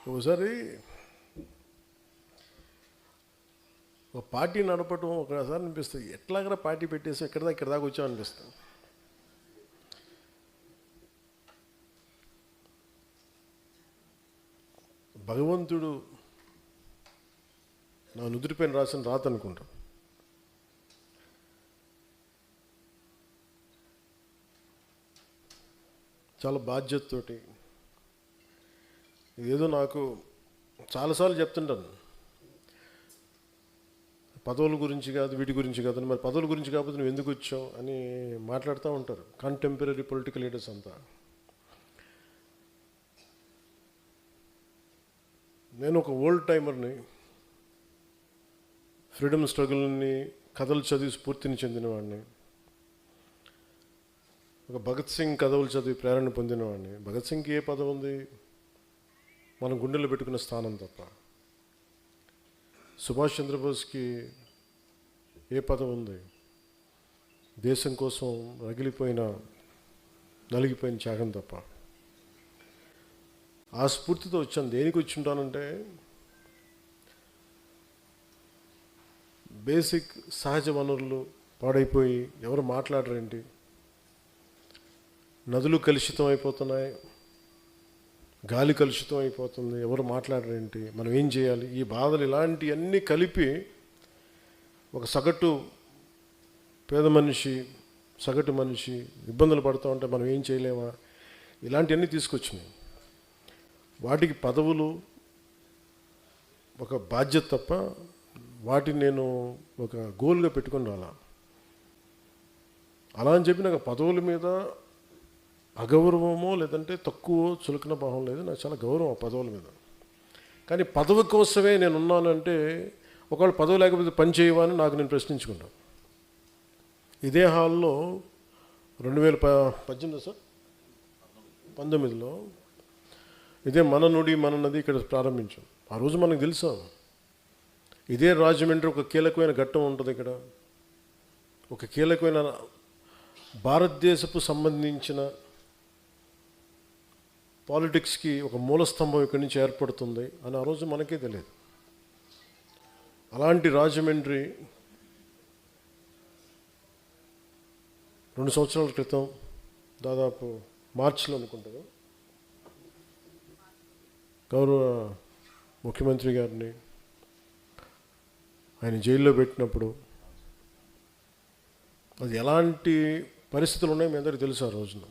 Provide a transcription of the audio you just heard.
ఒకసారి ఒక పార్టీ నడపటం ఒకసారి అనిపిస్తుంది, ఎట్లాగరా పార్టీ పెట్టేసి ఇక్కడ దాకా వచ్చాం అనిపిస్తుంది. భగవంతుడు నా నుదుటిపైన రాసిన రాత అనుకుంటా. చాలా బాధ్యతతోటి ఏదో నాకు చాలాసార్లు చెప్తుంటాను, పదవుల గురించి కాదు వీటి గురించి కాదు, మరి పదవుల గురించి కాకపోతే నువ్వు ఎందుకు వచ్చావు అని మాట్లాడుతూ ఉంటారు కంటెంపరీ పొలిటికల్ లీడర్స్ అంతా. నేను ఒక ఓల్డ్ టైమర్ని, ఫ్రీడమ్ స్ట్రగుల్ని కథలు చదివి స్ఫూర్తిని చెందినవాడిని, ఒక భగత్ సింగ్ కథలు చదివి ప్రేరణ పొందినవాడిని. భగత్ సింగ్కి ఏ పదవి ఉంది? మనం గుండెల్లో పెట్టుకున్న స్థానం తప్ప. సుభాష్ చంద్రబోస్కి ఏ పదవి ఉంది? దేశం కోసం నలిగిపోయిన త్యాగం తప్ప. ఆ స్ఫూర్తితో వచ్చాను. దేనికి వచ్చి ఉంటానంటే, బేసిక్ సహజ వనరులు పాడైపోయి ఎవరు మాట్లాడరేంటి, నదులు కలుషితం అయిపోతున్నాయి, గాలి కలుషితం అయిపోతుంది, ఎవరు మాట్లాడరేంటి, మనం ఏం చేయాలి, ఈ బాధలు ఇలాంటివన్నీ కలిపి ఒక సగటు మనిషి ఇబ్బందులు పడుతూ ఉంటే మనం ఏం చేయలేమా, ఇలాంటివన్నీ తీసుకొచ్చినాయి. వాటికి పదవులు ఒక బాధ్యత తప్ప వాటిని నేను ఒక గోల్గా పెట్టుకొని రాలా. అలా అని చెప్పి నాకు పదవుల మీద అగౌరవమో లేదంటే తక్కువ చులకన భావం లేదు, నాకు చాలా గౌరవం ఆ పదవుల మీద. కానీ పదవి కోసమే నేను ఉన్నానంటే, ఒకవేళ పదవి లేకపోతే పని చేయవా అని నాకు నేను ప్రశ్నించుకుంటాను. ఇదే హాల్లో 2019లో ఇదే మన నుడి మన నది ఇక్కడ ప్రారంభించాం. ఆ రోజు మనకు తెలుసా, ఇదే రాజమండ్రి ఒక కీలకమైన ఘట్టం ఉంటుంది. ఇక్కడ ఒక కీలకమైన భారతదేశపు సంబంధించిన పాలిటిక్స్కి ఒక మూలస్తంభం ఇక్కడి నుంచి ఏర్పడుతుంది అని ఆ రోజు మనకే తెలియదు. అలాంటి రాజమండ్రి 2 సంవత్సరాల క్రితం దాదాపు మార్చిలో అనుకుంటాను, గౌరవ ముఖ్యమంత్రి గారిని ఆయన జైల్లో పెట్టినప్పుడు అది ఎలాంటి పరిస్థితులు ఉన్నాయో మీ అందరికీ తెలుసు. ఆ రోజున